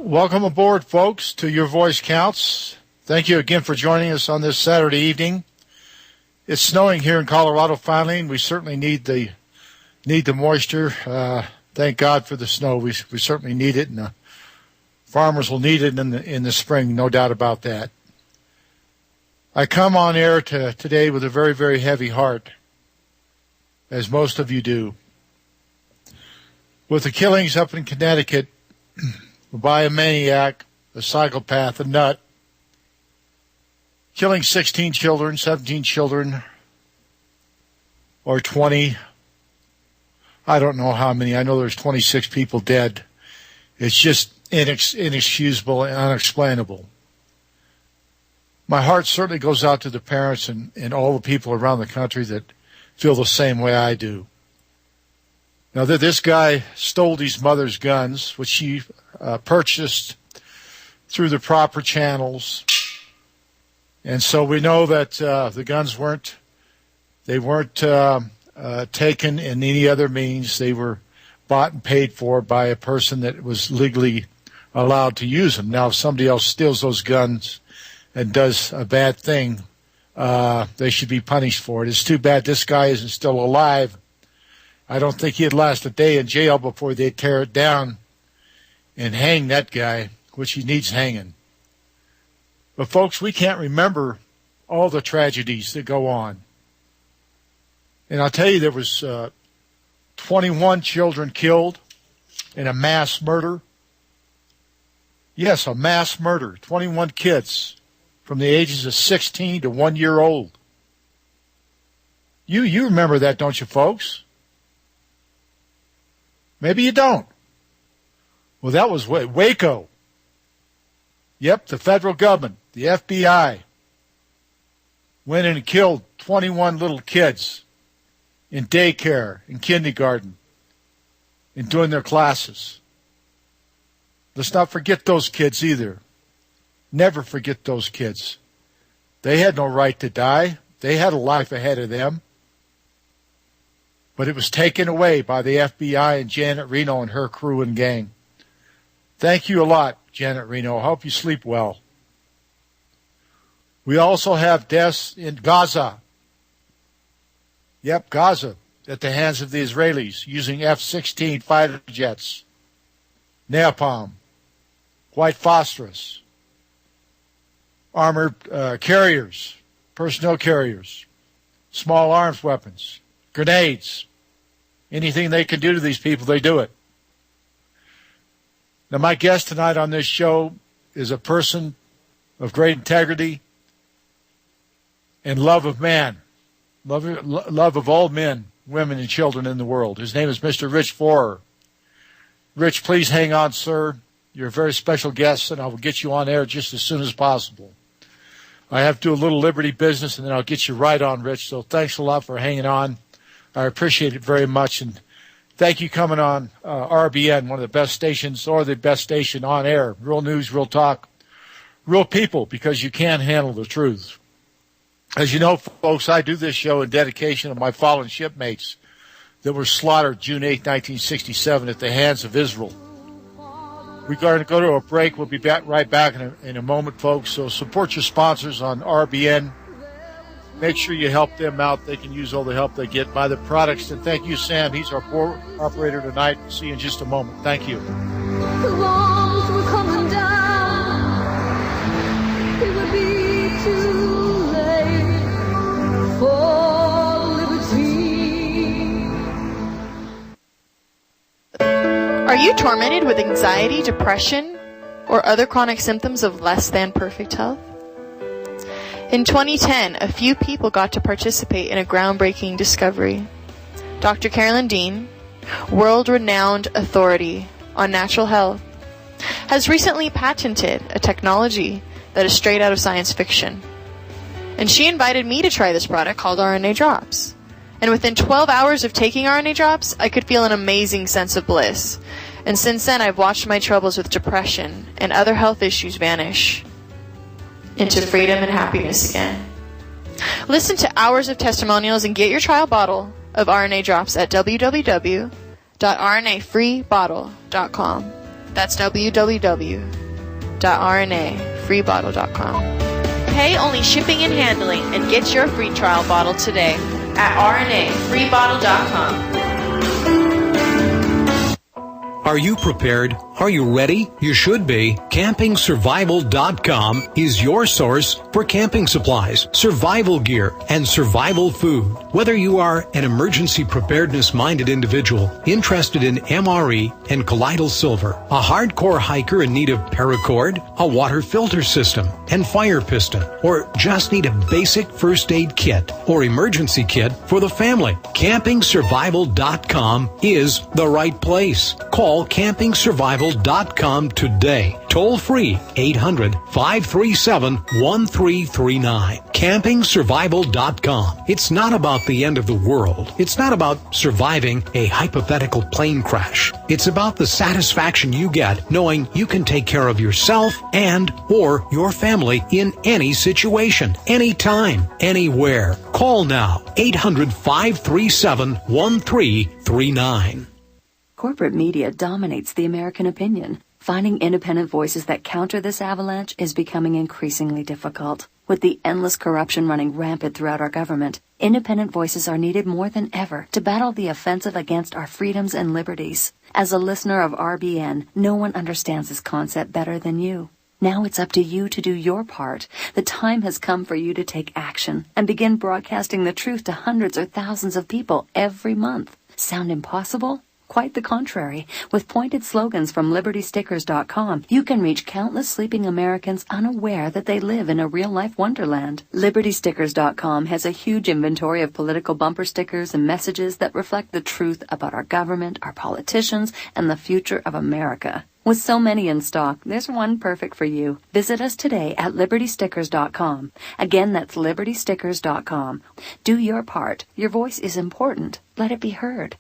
Welcome aboard, folks, to Your Voice Counts. Thank you again for joining us on this Saturday evening. It's snowing here in Colorado finally, and we certainly need the moisture. Thank God for the snow. We certainly need it, and the farmers will need it in the spring, no doubt about that. I come on air today with a very, very heavy heart, as most of you do. With the killings up in Connecticut by a maniac, a psychopath, a nut, killing 16 children, 17 children, or 20. I don't know how many. I know there's 26 people dead. It's just inexcusable and unexplainable. My heart certainly goes out to the parents and all the people around the country that feel the same way I do. Now, this guy stole these mother's guns, which he purchased through the proper channels. And so we know that the guns weren't taken in any other means. They were bought and paid for by a person that was legally allowed to use them. Now, if somebody else steals those guns and does a bad thing, they should be punished for it. It's too bad this guy isn't still alive. I don't think he'd last a day in jail before they tear it down and hang that guy, which he needs hanging. But, folks, we can't remember all the tragedies that go on. And I'll tell you, there was 21 children killed in a mass murder. Yes, a mass murder. 21 kids from the ages of 16 to 1 year old. You remember that, don't you, folks? Maybe you don't. Well, that was Waco. Yep, the federal government, the FBI, went in and killed 21 little kids in daycare, in kindergarten, and doing their classes. Let's not forget those kids either. Never forget those kids. They had no right to die. They had a life ahead of them. But it was taken away by the FBI and Janet Reno and her crew and gang. Thank you a lot, Janet Reno. I hope you sleep well. We also have deaths in Gaza. Yep, Gaza, at the hands of the Israelis, using F-16 fighter jets, napalm, white phosphorus, armored carriers, personnel carriers, small arms weapons, grenades. Anything they can do to these people, they do it. Now, my guest tonight on this show is a person of great integrity and love of man, love of all men, women, and children in the world. His name is Mr. Rich Forer. Rich, please hang on, sir. You're a very special guest, and I will get you on air just as soon as possible. I have to do a little Liberty business, and then I'll get you right on, Rich. So thanks a lot for hanging on. I appreciate it very much, and thank you coming on RBN, one of the best stations, or the best station on air. Real news, real talk, real people, because you can't handle the truth. As you know, folks, I do this show in dedication of my fallen shipmates that were slaughtered June 8, 1967 at the hands of Israel. We're going to go to a break. We'll be right back in a moment, folks. So support your sponsors on RBN. Make sure you help them out. They can use all the help they get. Buy the products. And thank you, Sam. He's our board operator tonight. See you in just a moment. Thank you. The walls were coming down. It would be too late for liberty. Are you tormented with anxiety, depression, or other chronic symptoms of less than perfect health? In 2010, a few people got to participate in a groundbreaking discovery. Dr. Carolyn Dean, world-renowned authority on natural health, has recently patented a technology that is straight out of science fiction. And she invited me to try this product called RNA Drops. And within 12 hours of taking RNA Drops, I could feel an amazing sense of bliss. And since then, I've watched my troubles with depression and other health issues vanish into freedom and happiness again. Listen to hours of testimonials and get your trial bottle of RNA Drops at www.rnafreebottle.com. That's www.rnafreebottle.com. Pay only shipping and handling and get your free trial bottle today at rnafreebottle.com. Are you prepared? Are you ready? You should be. CampingSurvival.com is your source for camping supplies, survival gear, and survival food. Whether you are an emergency preparedness-minded individual interested in MRE and colloidal silver, a hardcore hiker in need of paracord, a water filter system, and fire piston, or just need a basic first aid kit or emergency kit for the family, CampingSurvival.com is the right place. Call CampingSurvival.com today. Toll free 800-537-1339. CampingSurvival.com. It's not about the end of the world. It's not about surviving a hypothetical plane crash. It's about the satisfaction you get knowing you can take care of yourself and or your family in any situation, anytime, anywhere. Call now 800-537-1339. Corporate media dominates the American opinion. Finding independent voices that counter this avalanche is becoming increasingly difficult. With the endless corruption running rampant throughout our government, independent voices are needed more than ever to battle the offensive against our freedoms and liberties. As a listener of RBN, no one understands this concept better than you. Now it's up to you to do your part. The time has come for you to take action and begin broadcasting the truth to hundreds or thousands of people every month. Sound impossible? Quite the contrary. With pointed slogans from LibertyStickers.com, you can reach countless sleeping Americans unaware that they live in a real-life wonderland. LibertyStickers.com has a huge inventory of political bumper stickers and messages that reflect the truth about our government, our politicians, and the future of America. With so many in stock, there's one perfect for you. Visit us today at LibertyStickers.com. Again, that's LibertyStickers.com. Do your part. Your voice is important. Let it be heard.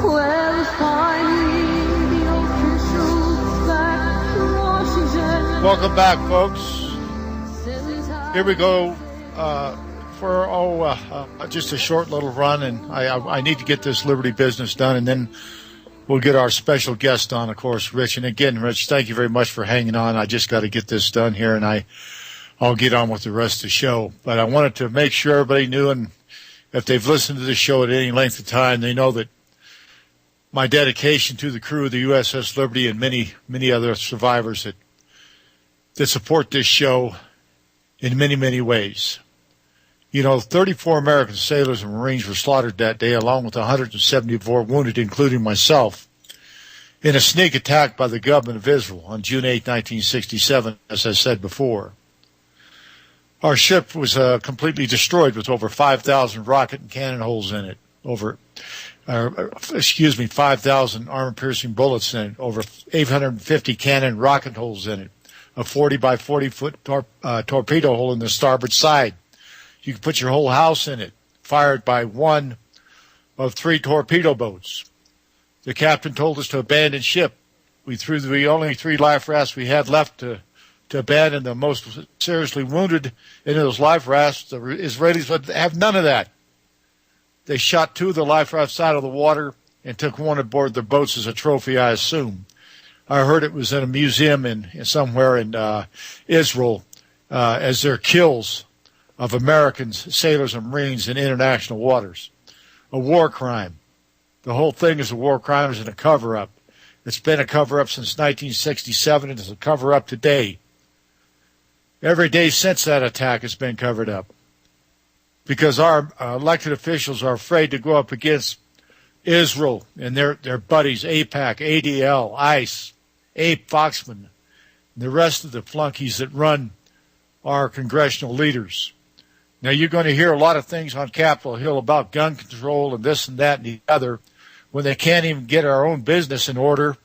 Well, finally, the officials back to Washington. Welcome back, folks. Here we go for just a short little run, and I need to get this Liberty business done, and then we'll get our special guest on, of course, Rich. And again, Rich, thank you very much for hanging on. I just got to get this done here, and I'll get on with the rest of the show. But I wanted to make sure everybody knew, and if they've listened to the show at any length of time, they know that my dedication to the crew of the USS Liberty and many, many other survivors that support this show in many, many ways. You know, 34 American sailors and Marines were slaughtered that day, along with 174 wounded, including myself, in a sneak attack by the government of Israel on June 8, 1967, as I said before. Our ship was completely destroyed with over 5,000 rocket and cannon holes in it, 5,000 armor-piercing bullets in it, over 850 cannon rocket holes in it, a 40 by 40-foot torpedo hole in the starboard side. You could put your whole house in it, fired by one of 3 torpedo boats. The captain told us to abandon ship. We threw the only 3 life rafts we had left to abandon the most seriously wounded into those life rafts. The Israelis would have none of that. They shot 2 of the life rafts out of the water and took one aboard their boats as a trophy, I assume. I heard it was in a museum somewhere in Israel as their kills of Americans, sailors, and Marines in international waters. A war crime. The whole thing is a war crime and a cover-up. It's been a cover-up since 1967, and it's a cover-up today. Every day since that attack has been covered up because our elected officials are afraid to go up against Israel and their buddies, AIPAC, ADL, ICE, Abe Foxman, and the rest of the flunkies that run our congressional leaders. Now, you're going to hear a lot of things on Capitol Hill about gun control and this and that and the other when they can't even get our own business in order,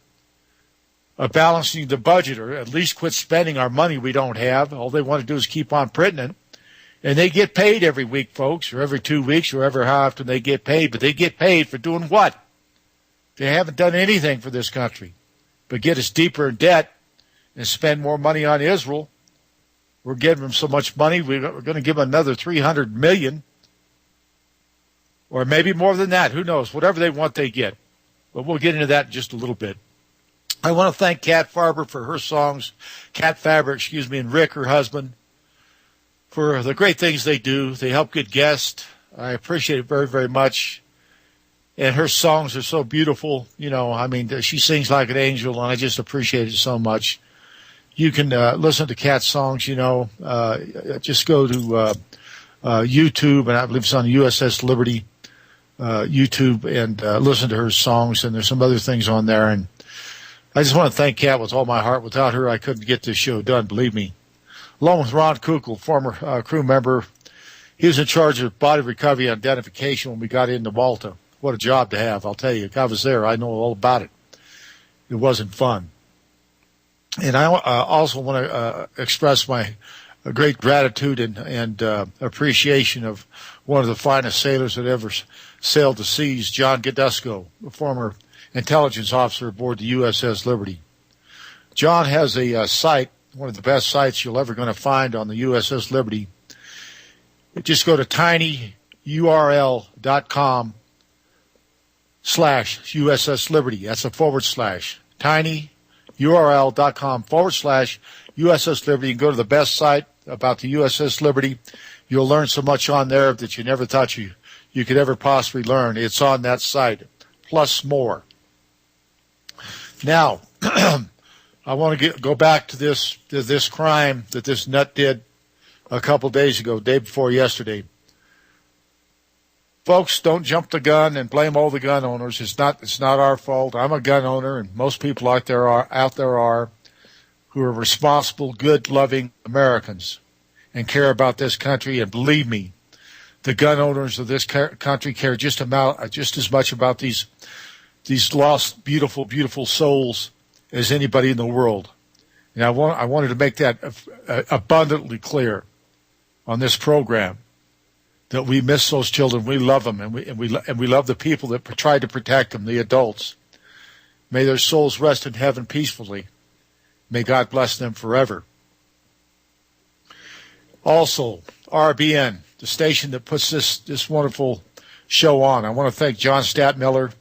balancing the budget, or at least quit spending our money we don't have. All they want to do is keep on printing it. And they get paid every week, folks, or every 2 weeks, or ever how often they get paid. But they get paid for doing what? They haven't done anything for this country but get us deeper in debt and spend more money on Israel. We're giving them so much money, we're going to give them another $300 million, or maybe more than that. Who knows? Whatever they want, they get. But we'll get into that in just a little bit. I want to thank Kat Faber for her songs, and Rick, her husband, for the great things they do. They help good guests. I appreciate it very, very much. And her songs are so beautiful. She sings like an angel, and I just appreciate it so much. You can listen to Kat's songs, just go to YouTube, and I believe it's on USS Liberty YouTube, and listen to her songs, and there's some other things on there. And I just want to thank Kat with all my heart. Without her, I couldn't get this show done, believe me. Along with Ron Kukl, former crew member, he was in charge of body recovery and identification when we got into Malta. What a job to have, I'll tell you. If I was there, I know all about it. It wasn't fun. And I also want to express my great gratitude and appreciation of one of the finest sailors that ever sailed the seas, John Gadusco, a former intelligence officer aboard the USS Liberty. John has a site, one of the best sites you're ever going to find on the USS Liberty. Just go to tinyurl.com/USS Liberty. That's a /. tinyurl.com/USS Liberty. You can go to the best site about the USS Liberty. You'll learn so much on there that you never thought you could ever possibly learn. It's on that site, plus more. Now, I want to go back to this crime that this nut did a couple days ago, day before yesterday. Folks, don't jump the gun and blame all the gun owners. It's not our fault. I'm a gun owner, and most people out there are who are responsible, good, loving Americans and care about this country. And believe me, the gun owners of this country care just as much about these lost, beautiful, beautiful souls as anybody in the world. And I wanted to make that abundantly clear on this program, that we miss those children. We love them, and we love the people that try to protect them, the adults. May their souls rest in heaven peacefully. May God bless them forever. Also, RBN, the station that puts this wonderful show on. I want to thank John Statmiller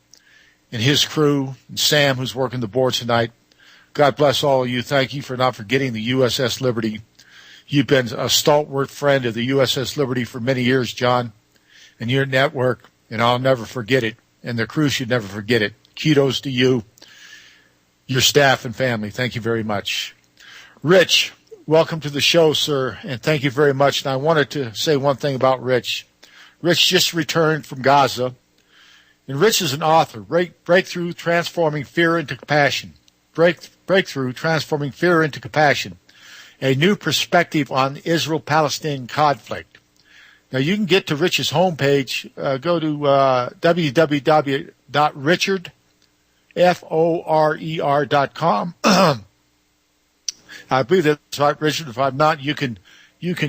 and his crew, and Sam, who's working the board tonight. God bless all of you. Thank you for not forgetting the USS Liberty. You've been a stalwart friend of the USS Liberty for many years, John, and your network, and I'll never forget it, and the crew should never forget it. Kudos to you, your staff and family. Thank you very much. Rich, welcome to the show, sir, and thank you very much. And I wanted to say one thing about Rich. Rich just returned from Gaza, and Rich is an author, Breakthrough Transforming Fear into Compassion. Breakthrough Transforming Fear into Compassion, a new perspective on the Israel-Palestinian conflict. Now, you can get to Rich's homepage. Go to www.richard.com. I believe that's right, Richard. If I'm not, you can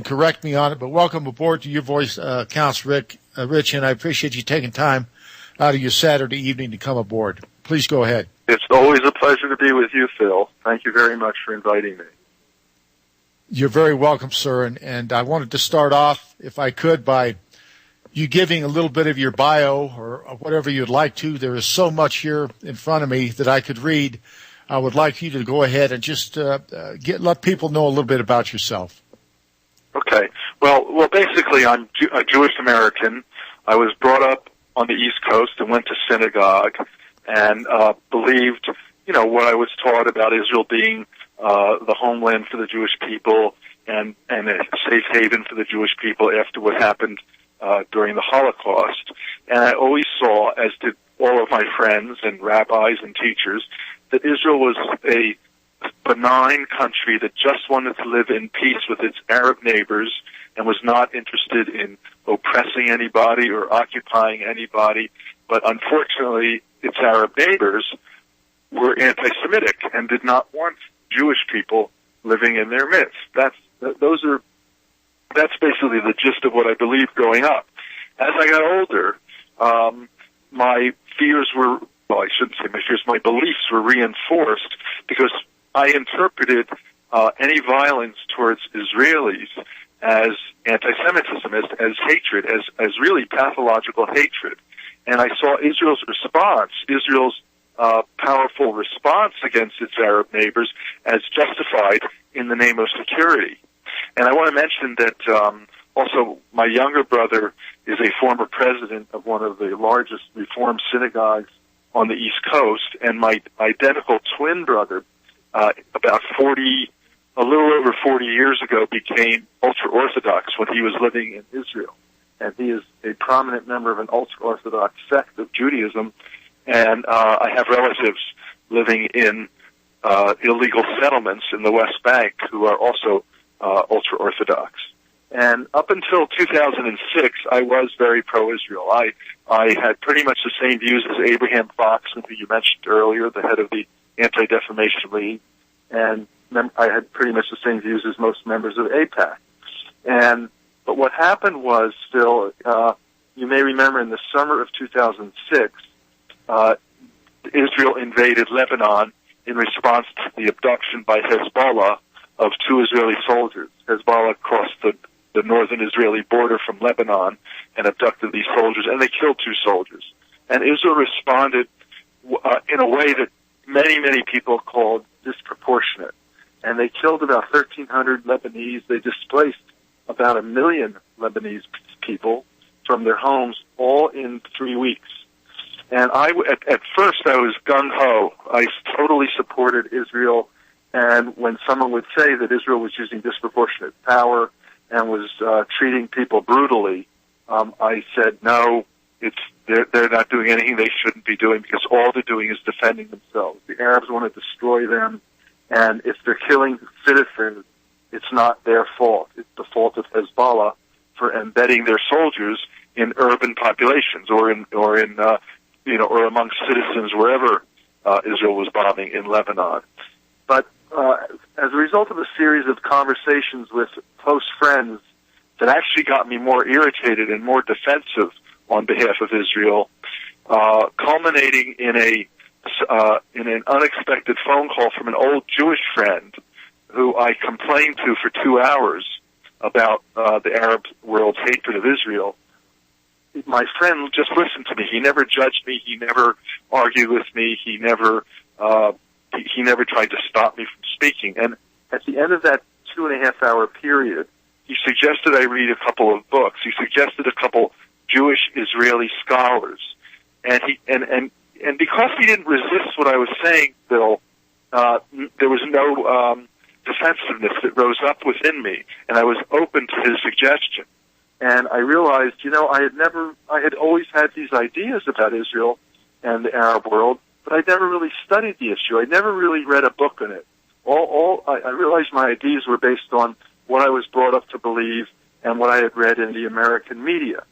correct me on it. But welcome aboard to Your Voice Counts, Rich, and I appreciate you taking time out of your Saturday evening to come aboard. Please go ahead. It's always a pleasure to be with you, Phil. Thank you very much for inviting me. You're very welcome, sir. And I wanted to start off, if I could, by you giving a little bit of your bio or whatever you'd like to. There is so much here in front of me that I could read. I would like you to go ahead and just let people know a little bit about yourself. Okay. Well, basically, I'm a Jewish American. I was brought up on the East Coast and went to synagogue and believed, what I was taught about Israel being the homeland for the Jewish people and a safe haven for the Jewish people after what happened during the Holocaust. And I always saw, as did all of my friends and rabbis and teachers, that Israel was a benign country that just wanted to live in peace with its Arab neighbors and was not interested in oppressing anybody or occupying anybody. But unfortunately, its Arab neighbors were anti-Semitic and did not want Jewish people living in their midst. That's basically the gist of what I believed growing up. As I got older, my fears were, I shouldn't say my fears, my beliefs were reinforced because I interpreted any violence towards Israelis as anti-Semitism, as hatred, as really pathological hatred. And I saw Israel's response, Israel's powerful response against its Arab neighbors as justified in the name of security. And I want to mention that also my younger brother is a former president of one of the largest Reform synagogues on the East Coast, and my identical twin brother, about a little over 40 years ago, became ultra-Orthodox when he was living in Israel. And he is a prominent member of an ultra-Orthodox sect of Judaism, and I have relatives living in illegal settlements in the West Bank who are also ultra-Orthodox. And up until 2006, I was very pro-Israel. I had pretty much the same views as Abraham Fox, who you mentioned earlier, the head of the Anti-Defamation League, and I had pretty much the same views as most members of AIPAC. But what happened was, Phil, you may remember in the summer of 2006, Israel invaded Lebanon in response to the abduction by Hezbollah of 2 Israeli soldiers. Hezbollah crossed the northern Israeli border from Lebanon and abducted these soldiers, and they killed 2 soldiers. And Israel responded in a way that many, many people called disproportionate. And they killed about 1,300 Lebanese. They displaced about 1 million Lebanese people from their homes, all in 3 weeks. And at first I was gung-ho. I totally supported Israel. And when someone would say that Israel was using disproportionate power and was treating people brutally, I said, no, they're not doing anything they shouldn't be doing, because all they're doing is defending themselves. The Arabs want to destroy them, and if they're killing citizens, it's not their fault. It's the fault of Hezbollah for embedding their soldiers in urban populations or amongst citizens wherever Israel was bombing in Lebanon. But as a result of a series of conversations with close friends that actually got me more irritated and more defensive on behalf of Israel, culminating in an unexpected phone call from an old Jewish friend who I complained to for 2 hours about the Arab world's hatred of Israel. My friend just listened to me. He never judged me. He never argued with me. He never tried to stop me from speaking. And at the end of that 2.5-hour period, he suggested I read a couple of books. He suggested a couple Jewish Israeli scholars, and because he didn't resist what I was saying, Bill, there was no defensiveness that rose up within me, and I was open to his suggestion. And I realized, I had always had these ideas about Israel and the Arab world, but I never really studied the issue. I never really read a book on it. I realized my ideas were based on what I was brought up to believe and what I had read in the American media.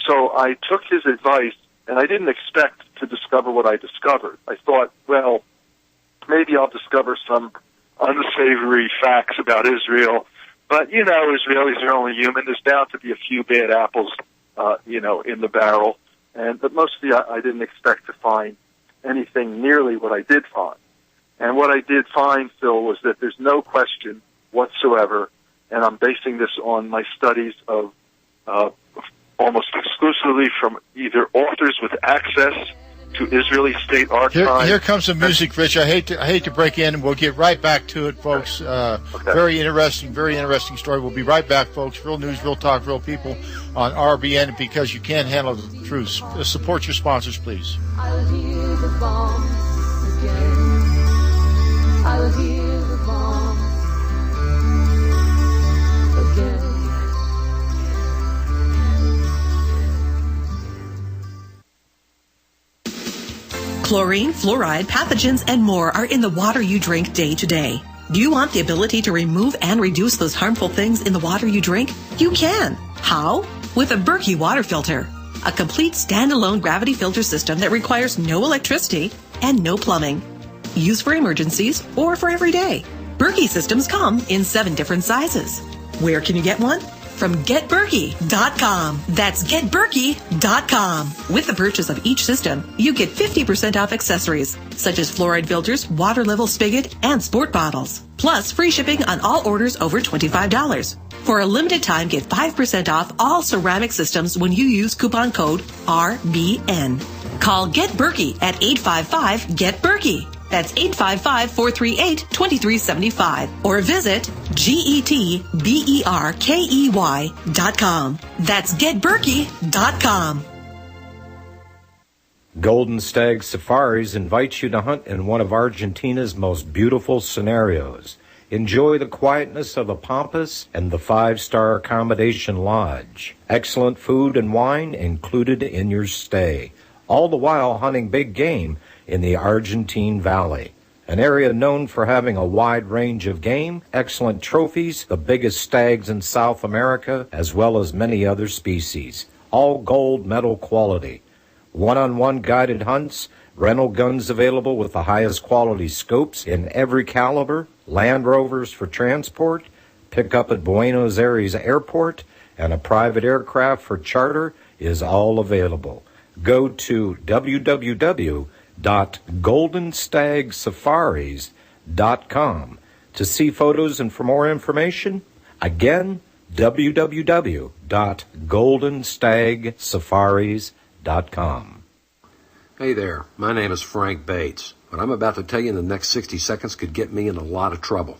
So I took his advice, and I didn't expect to discover what I discovered. I thought, well, maybe I'll discover some unsavory facts about Israel. But, Israelis are only human. There's bound to be a few bad apples, in the barrel. But mostly I didn't expect to find anything nearly what I did find. And what I did find, Phil, was that there's no question whatsoever, and I'm basing this on my studies of almost exclusively from either authors with access to Israeli state archives. Here comes some music, Rich. I hate to break in. We'll get right back to it, folks. Okay. Very interesting story. We'll be right back, folks. Real news, real talk, real people on RBN, because you can't handle the truth. Support your sponsors, please. I will hear the bombs again. I will hear the bombs again. Chlorine, fluoride, pathogens, and more are in the water you drink day to day. Do you want the ability to remove and reduce those harmful things in the water you drink? You can. How? With a Berkey water filter. A complete standalone gravity filter system that requires no electricity and no plumbing. Used for emergencies or for every day. Berkey systems come in 7 different sizes. Where can you get one? From GetBerkey.com. That's GetBerkey.com. With the purchase of each system, you get 50% off accessories, such as fluoride filters, water level spigot, and sport bottles. Plus, free shipping on all orders over $25. For a limited time, get 5% off all ceramic systems when you use coupon code RBN. Call Get Berkey at 855-GET-BERKEY. That's 855-438-2375. Or visit GETBERKEY.com. That's GetBerkey.com. Golden Stag Safaris invites you to hunt in one of Argentina's most beautiful scenarios. Enjoy the quietness of the Pampas and the 5-star accommodation lodge. Excellent food and wine included in your stay. All the while hunting big game in the Argentine Valley, an area known for having a wide range of game, excellent trophies, the biggest stags in South America, as well as many other species. All gold medal quality. One-on-one guided hunts, rental guns available with the highest quality scopes in every caliber, Land Rovers for transport, pick up at Buenos Aires Airport, and a private aircraft for charter is all available. Go to www.goldenstagsafaris.com to see photos and for more information. Again, www.goldenstagsafaris.com. Hey there, my name is Frank Bates. What I'm about to tell you in the next 60 seconds could get me in a lot of trouble.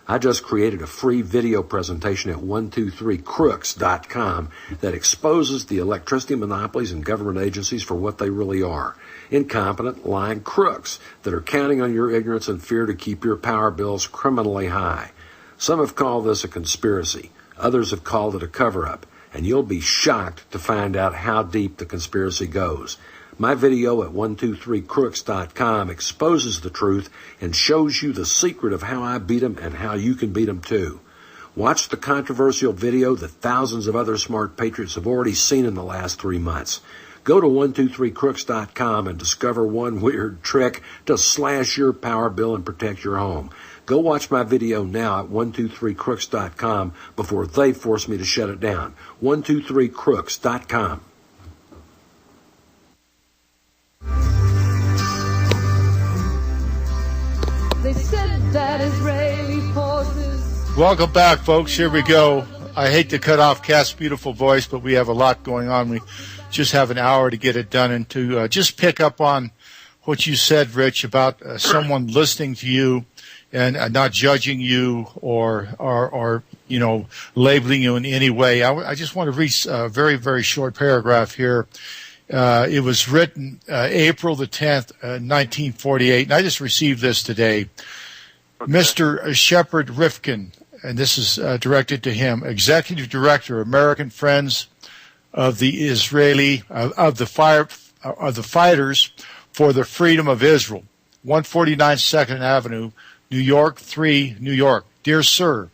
I just created a free video presentation at 123crooks.com that exposes the electricity monopolies and government agencies for what they really are. Incompetent, lying crooks that are counting on your ignorance and fear to keep your power bills criminally high. Some have called this a conspiracy. Others have called it a cover-up. And you'll be shocked to find out how deep the conspiracy goes. My video at 123crooks.com exposes the truth and shows you the secret of how I beat them and how you can beat them too. Watch the controversial video that thousands of other smart patriots have already seen in the last 3 months. Go to 123crooks.com and discover one weird trick to slash your power bill and protect your home. Go watch my video now at 123crooks.com before they force me to shut it down. 123crooks.com. They said that Israeli forces. Welcome back, folks. Here we go. I hate to cut off Kat's beautiful voice, but we have a lot going on. We just have an hour to get it done. And to just pick up on what you said, Rich, about someone listening to you and not judging you or you know, labeling you in any way. I just want to read a very, very short paragraph here. It was written April the 10th, 1948, and I just received this today. Okay. Mr. Shepard Rifkin, and this is directed to him, Executive Director, American Friends of the Israeli of the Fighters for the Freedom of Israel, 149 2nd Avenue, New York, 3, New York. Dear Sir,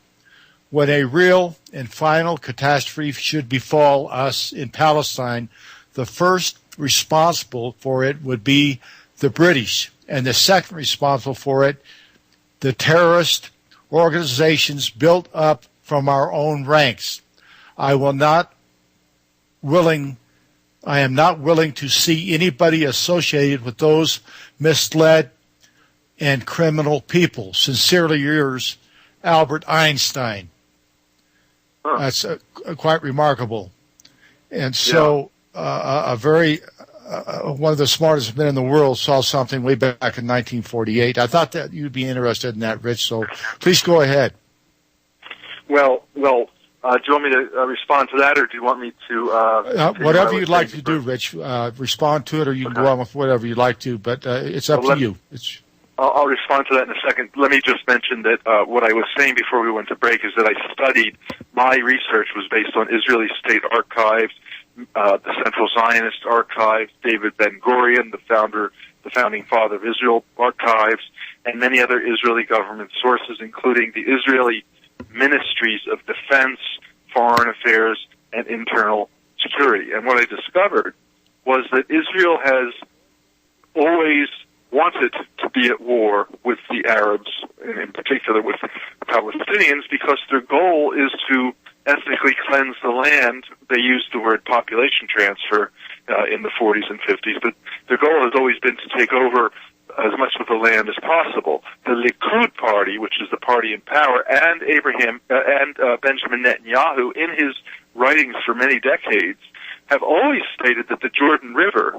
when a real and final catastrophe should befall us in Palestine, the first responsible for it would be the British, and the second responsible for it, the terrorist organizations built up from our own ranks. I am not willing to see anybody associated with those misled and criminal people. Sincerely yours, Albert Einstein. Huh. That's quite remarkable. And so one of the smartest men in the world saw something way back in 1948. I thought that you'd be interested in that, Rich, so please go ahead. Well, do you want me to respond to that, or do you want me to... whatever you'd like to do, Rich. Respond to it, or you can go on with whatever you'd like to, but it's up to you. I'll respond to that in a second. Let me just mention that what I was saying before we went to break is that I studied, my research was based on Israeli state archives, the Central Zionist Archive, David Ben-Gurion, the founding father of Israel archives, and many other Israeli government sources, including the Israeli Ministries of Defense, Foreign Affairs, and Internal Security. And what I discovered was that Israel has always wanted to be at war with the Arabs, and in particular with the Palestinians, because their goal is to ethnically cleanse the land. They used the word population transfer in the 40s and 50s, but their goal has always been to take over as much of the land as possible. The Likud party, which is the party in power, and Benjamin Netanyahu, in his writings for many decades, have always stated that the Jordan River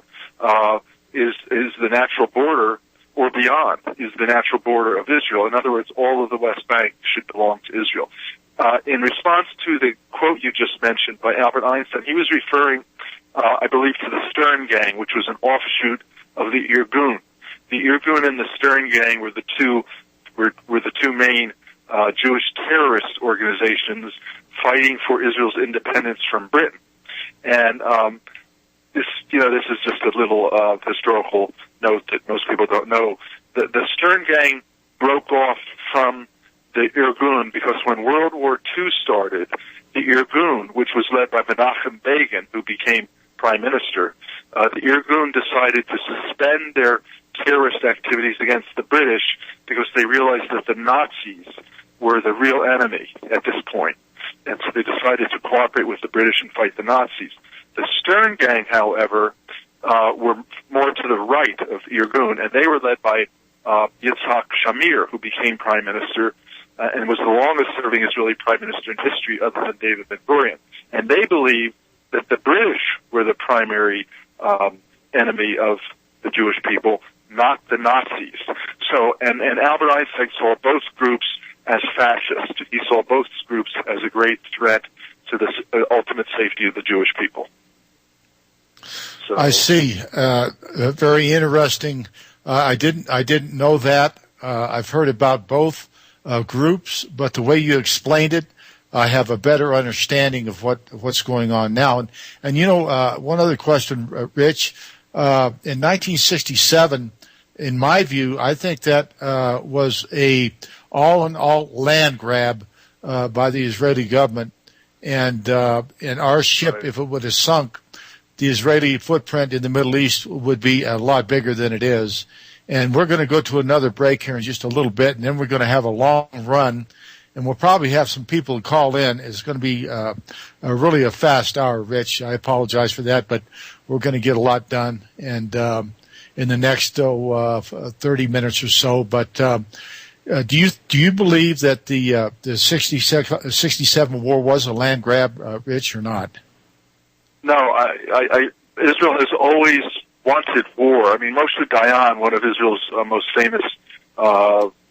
is the natural border, or beyond, is the natural border of Israel. In other words, all of the West Bank should belong to Israel. In response to the quote you just mentioned by Albert Einstein, he was referring, I believe, to the Stern Gang, which was an offshoot of the Irgun. The Irgun and the Stern Gang were the two main Jewish terrorist organizations fighting for Israel's independence from Britain. And this is just a little historical note that most people don't know. The Stern Gang broke off from the Irgun because when World War II started, the Irgun, which was led by Menachem Begin, who became prime minister, the Irgun decided to suspend their terrorist activities against the British because they realized that the Nazis were the real enemy at this point. And so they decided to cooperate with the British and fight the Nazis. The Stern Gang, however, were more to the right of Irgun, and they were led by Yitzhak Shamir, who became prime minister and was the longest-serving Israeli prime minister in history other than David Ben-Gurion. And they believed that the British were the primary enemy of the Jewish people, not the Nazis. So, and Albert Einstein saw both groups as fascist. He saw both groups as a great threat to the ultimate safety of the Jewish people. So, I see. Very interesting. I didn't know that. I've heard about both groups, but the way you explained it, I have a better understanding of what's going on now. And you know, one other question, Rich. In 1967, in my view, I think that was a all-in-all land grab by the Israeli government, and our ship, right, if it would have sunk, the Israeli footprint in the Middle East would be a lot bigger than it is. And we're going to go to another break here in just a little bit, and then we're going to have a long run, and we'll probably have some people to call in. It's going to be really a fast hour, Rich. I apologize for that, but we're going to get a lot done and in the next 30 minutes or so. But do you believe that the 67 war was a land grab, Rich, or not? No, Israel has always wanted war. I mean, Moshe Dayan, one of Israel's most famous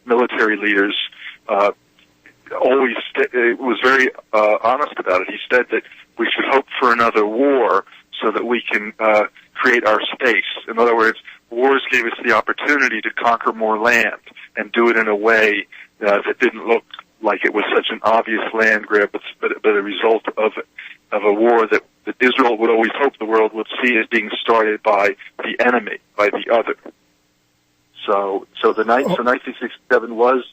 military leaders, always was very honest about it. He said that we should hope for another war so that we can create our space. In other words, wars gave us the opportunity to conquer more land and do it in a way that didn't look like it was such an obvious land grab, but a result of a war that Israel would always hope the world would see as being started by the enemy, by the other. So 1967 was,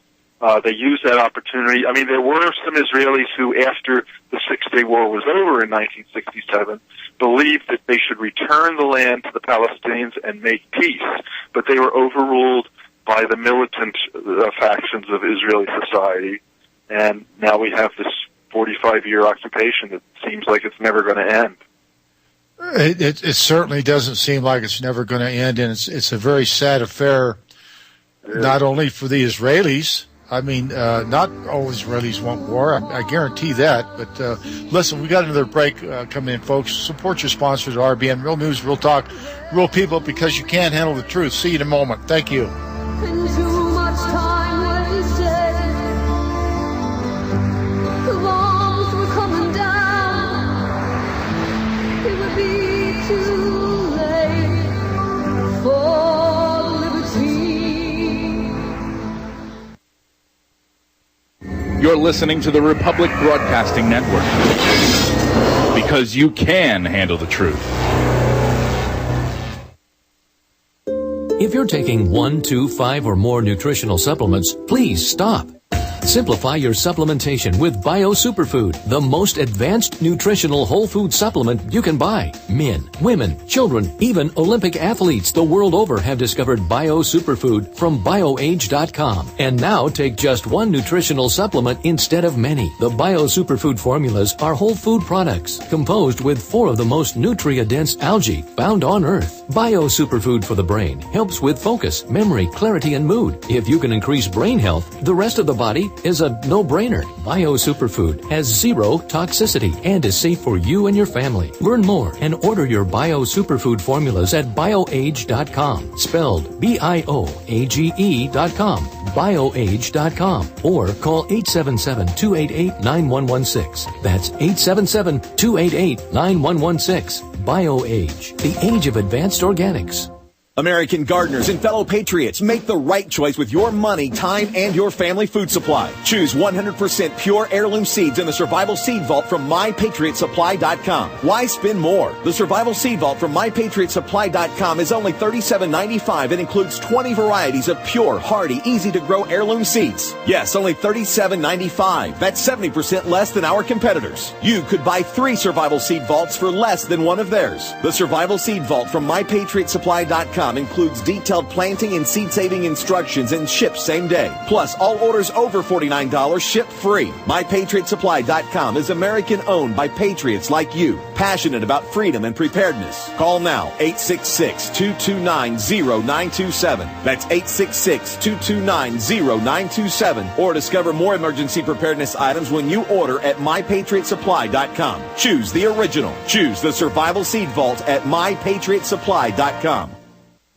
they used that opportunity. I mean, there were some Israelis who, after the Six-Day War was over in 1967, believed that they should return the land to the Palestinians and make peace, but they were overruled by the militant factions of Israeli society, and now we have this 45-year occupation that seems like it's never going to end. It certainly doesn't seem like it's never going to end, and it's a very sad affair, not only for the Israelis. I mean, not all Israelis want war. I guarantee that. But listen, we got another break coming in, folks. Support your sponsors at RBN. Real news, real talk, real people, because you can't handle the truth. See you in a moment. Thank you. And too much time wasted. The bombs were coming down. It would be too late for liberty. You're listening to the Republic Broadcasting Network, because you can handle the truth. If you're taking 1, 2, 5, or more nutritional supplements, please stop. Simplify your supplementation with Bio Superfood, the most advanced nutritional whole food supplement you can buy. Men, women, children, even Olympic athletes the world over have discovered Bio Superfood from BioAge.com. And now take just one nutritional supplement instead of many. The Bio Superfood formulas are whole food products composed with 4 of the most nutria-dense algae found on Earth. Bio Superfood for the brain helps with focus, memory, clarity, and mood. If you can increase brain health, the rest of the body is a no-brainer. Bio Superfood has zero toxicity and is safe for you and your family. Learn more and order your Bio Superfood formulas at bioage.com, spelled BIOAGE.com, bioage.com, or call 877-288-9116. That's 877-288-9116. BioAge, the age of advanced organics. American gardeners and fellow patriots, make the right choice with your money, time, and your family food supply. Choose 100% pure heirloom seeds in the Survival Seed Vault from MyPatriotSupply.com. Why spend more? The Survival Seed Vault from MyPatriotSupply.com is only $37.95 and includes 20 varieties of pure, hardy, easy-to-grow heirloom seeds. Yes, only $37.95. That's 70% less than our competitors. You could buy 3 Survival Seed Vaults for less than one of theirs. The Survival Seed Vault from MyPatriotSupply.com includes detailed planting and seed-saving instructions and ships same day. Plus, all orders over $49 ship free. MyPatriotSupply.com is American-owned by patriots like you, passionate about freedom and preparedness. Call now, 866-229-0927. That's 866-229-0927. Or discover more emergency preparedness items when you order at MyPatriotSupply.com. Choose the original. Choose the Survival Seed Vault at MyPatriotSupply.com.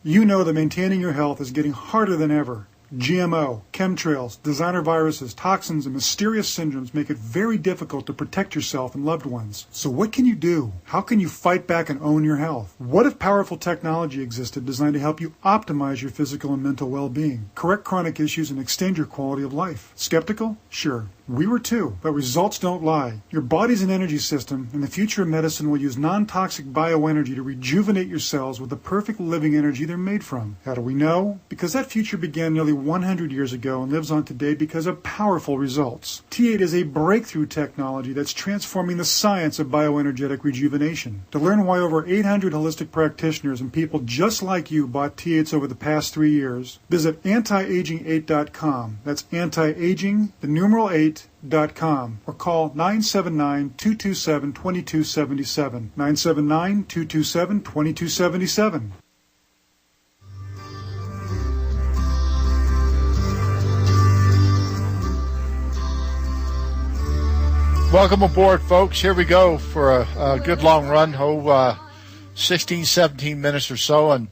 You know that maintaining your health is getting harder than ever. GMO, chemtrails, designer viruses, toxins, and mysterious syndromes make it very difficult to protect yourself and loved ones. So what can you do? How can you fight back and own your health? What if powerful technology existed designed to help you optimize your physical and mental well-being, correct chronic issues, and extend your quality of life? Skeptical? Sure. We were too, but results don't lie. Your body's an energy system, and the future of medicine will use non-toxic bioenergy to rejuvenate your cells with the perfect living energy they're made from. How do we know? Because that future began nearly 100 years ago and lives on today because of powerful results. T8 is a breakthrough technology that's transforming the science of bioenergetic rejuvenation. To learn why over 800 holistic practitioners and people just like you bought T8s over the past 3 years, visit antiaging8.com. That's anti-aging, the numeral 8.com, or call 979-227-2277. 979-227-2277. Welcome aboard, folks. Here we go for a good long run, 16, 17 minutes or so. And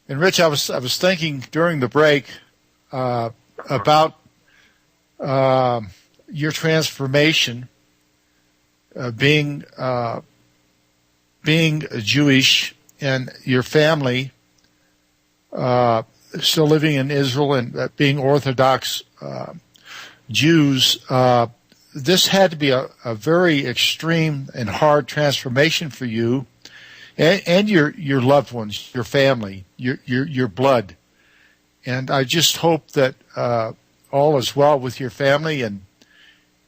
Rich, I was thinking during the break about your transformation, being Jewish and your family still living in Israel and being Orthodox Jews. This had to be a very extreme and hard transformation for you and your loved ones, your family, your blood. And I just hope that all is well with your family.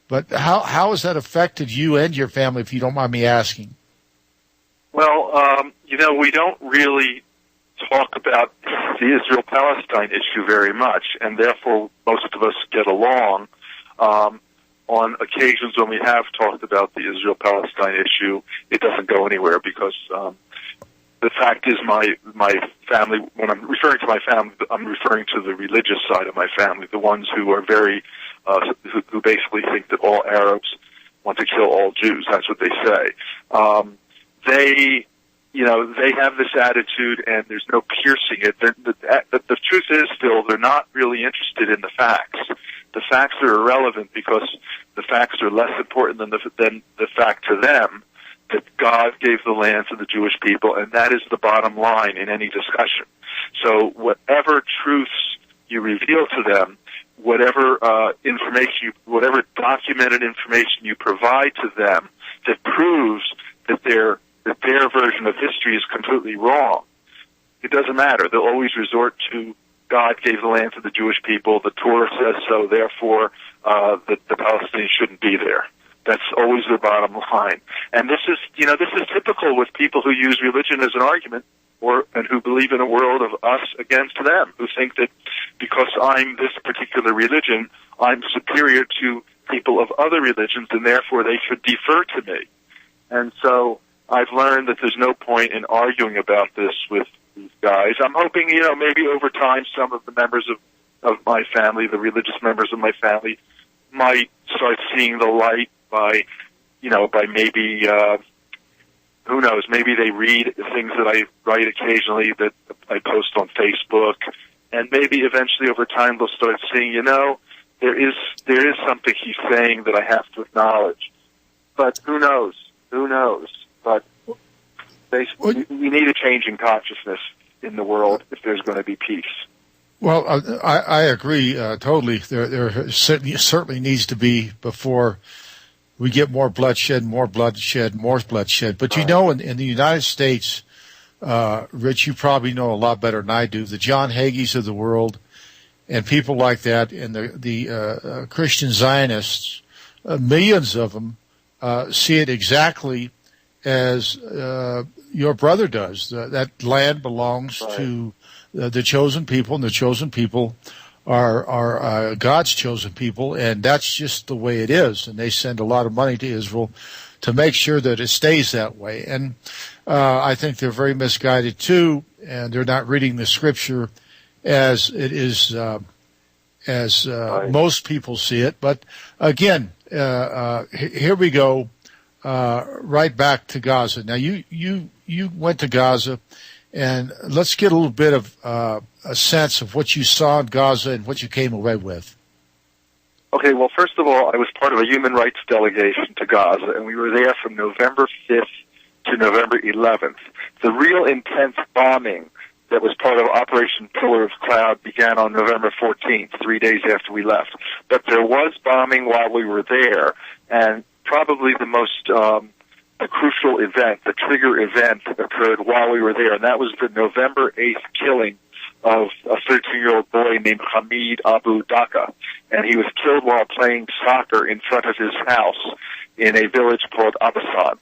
But how has that affected you and your family, if you don't mind me asking? Well, we don't really talk about the Israel-Palestine issue very much, and therefore most of us get along. On occasions when we have talked about the Israel-Palestine issue, it doesn't go anywhere because the fact is my family, when I'm referring to my family, I'm referring to the religious side of my family, the ones who are very, who basically think that all Arabs want to kill all Jews. That's what they say. They have this attitude, and there's no piercing it. The truth is still, they're not really interested in the facts. The facts are irrelevant because the facts are less important than the fact to them that God gave the land to the Jewish people, and that is the bottom line in any discussion. So whatever truths you reveal to them, whatever whatever documented information you provide to them that proves that their version of history is completely wrong, it doesn't matter. They'll always resort to God gave the land to the Jewish people, the Torah says so, therefore the Palestinians shouldn't be there. That's always their bottom line. And this is typical with people who use religion as an argument and who believe in a world of us against them, who think that because I'm this particular religion, I'm superior to people of other religions, and therefore they should defer to me. And so I've learned that there's no point in arguing about this with these guys. I'm hoping, maybe over time some of the members of of my family, the religious members of my family, might start seeing the light by maybe, who knows, maybe they read things that I write occasionally that I post on Facebook, and maybe eventually over time they'll start seeing, there is something he's saying that I have to acknowledge. But who knows? But we need a change in consciousness in the world if there's going to be peace. Well, I agree totally. There certainly needs to be before we get more bloodshed. But in the United States, Rich, you probably know a lot better than I do. The John Hagees of the world and people like that, and the Christian Zionists, millions of them see it exactly as your brother does. That land belongs to the chosen people, and the chosen people are God's chosen people, and that's just the way it is. And they send a lot of money to Israel to make sure that it stays that way. And I think they're very misguided too, and they're not reading the Scripture as it is, most people see it. But again, here we go, right back to Gaza. Now you went to Gaza. And let's get a little bit of a sense of what you saw in Gaza and what you came away with. Okay, well, first of all, I was part of a human rights delegation to Gaza, and we were there from November 5th to November 11th. The real intense bombing that was part of Operation Pillar of Cloud began on November 14th, 3 days after we left. But there was bombing while we were there, and probably the most a crucial event, the trigger event, occurred while we were there, and that was the November 8th killing of a 13-year-old boy named Hamid Abu Daqqa, and he was killed while playing soccer in front of his house in a village called Abasan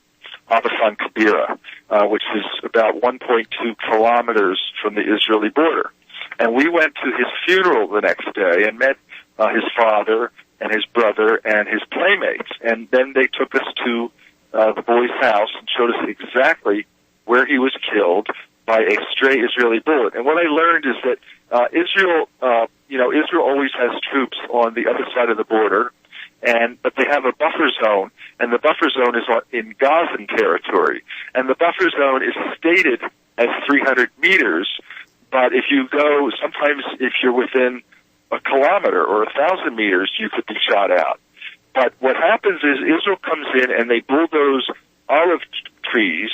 Kabira, which is about 1.2 kilometers from the Israeli border. And we went to his funeral the next day and met his father and his brother and his playmates, and then they took us to the boy's house and showed us exactly where he was killed by a stray Israeli bullet. And what I learned is that Israel always has troops on the other side of the border, but they have a buffer zone, and the buffer zone is in Gazan territory. And the buffer zone is stated as 300 meters, but if you go, sometimes if you're within a kilometer or 1,000 meters, you could be shot out. But what happens is Israel comes in and they bulldoze olive trees,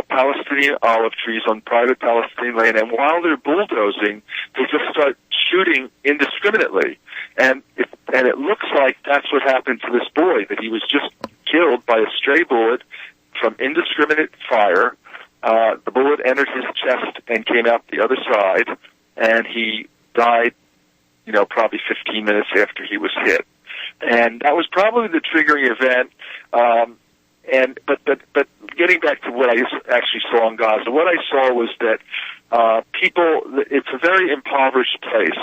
Palestinian olive trees on private Palestinian land, and while they're bulldozing, they just start shooting indiscriminately. And it looks like that's what happened to this boy, that he was just killed by a stray bullet from indiscriminate fire. The bullet entered his chest and came out the other side, and he died, probably 15 minutes after he was hit. And that was probably the triggering event. But getting back to what I actually saw in Gaza, what I saw was that it's a very impoverished place.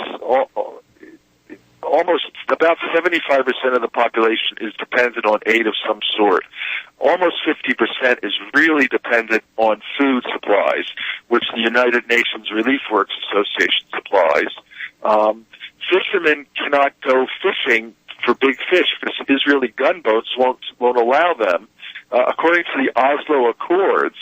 Almost about 75% of the population is dependent on aid of some sort. Almost 50% is really dependent on food supplies, which the United Nations Relief Works Association supplies. Fishermen cannot go fishing for big fish because Israeli gunboats won't allow them. According to the Oslo Accords,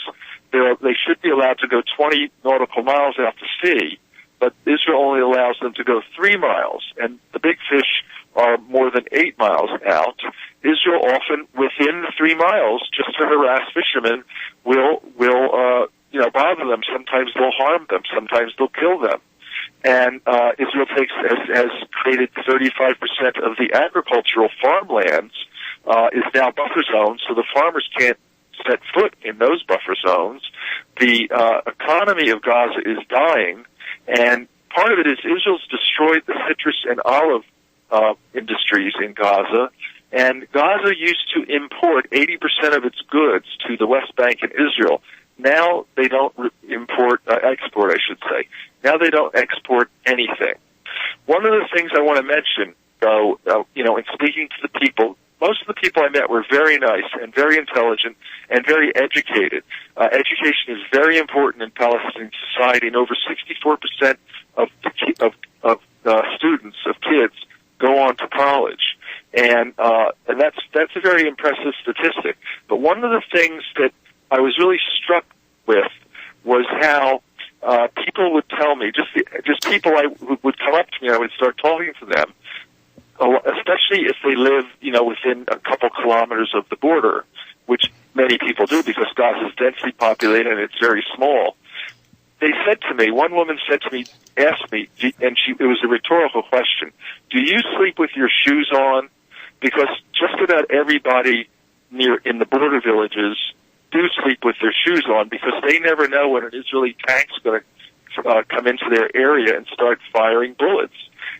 they should be allowed to go 20 nautical miles out to sea, but Israel only allows them to go 3 miles, and the big fish are more than 8 miles out. Israel often, within the 3 miles, just to harass fishermen, will bother them. Sometimes they'll harm them. Sometimes they'll kill them. And Israel has created 35% of the agricultural farmlands is now buffer zones, so the farmers can't set foot in those buffer zones. The economy of Gaza is dying, and part of it is Israel's destroyed the citrus and olive industries in Gaza, and Gaza used to import 80% of its goods to the West Bank and Israel. Now they don't export, I should say. Now they don't export anything. One of the things I want to mention, though, in speaking to the people, most of the people I met were very nice and very intelligent and very educated. Education is very important in Palestinian society, and over 64% of students kids go on to college, and that's a very impressive statistic. But one of the things that I was really struck with was how people would tell me, just people would come up to me, I would start talking to them, especially if they live, within a couple kilometers of the border, which many people do because Gaza is densely populated and it's very small. They said to me, one woman asked me, and it was a rhetorical question, do you sleep with your shoes on? Because just about everybody in the border villages do sleep with their shoes on because they never know when an Israeli tank's going to come into their area and start firing bullets.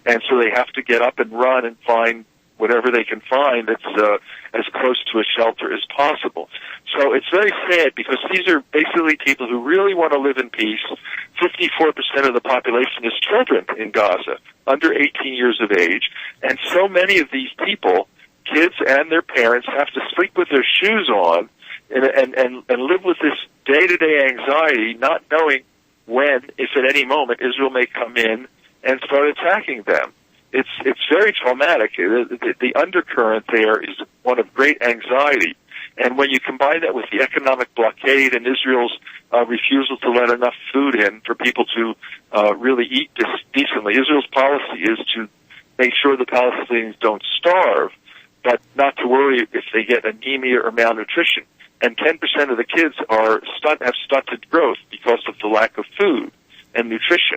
And so they have to get up and run and find whatever they can find that's as close to a shelter as possible. So it's very sad because these are basically people who really want to live in peace. 54% of the population is children in Gaza, under 18 years of age. And so many of these people, kids and their parents, have to sleep with their shoes on and live with this day-to-day anxiety, not knowing when, if at any moment, Israel may come in and start attacking them. It's very traumatic. The undercurrent there is one of great anxiety. And when you combine that with the economic blockade and Israel's refusal to let enough food in for people to really eat decently, Israel's policy is to make sure the Palestinians don't starve, but not to worry if they get anemia or malnutrition. And 10% of the kids have stunted growth because of the lack of food and nutrition.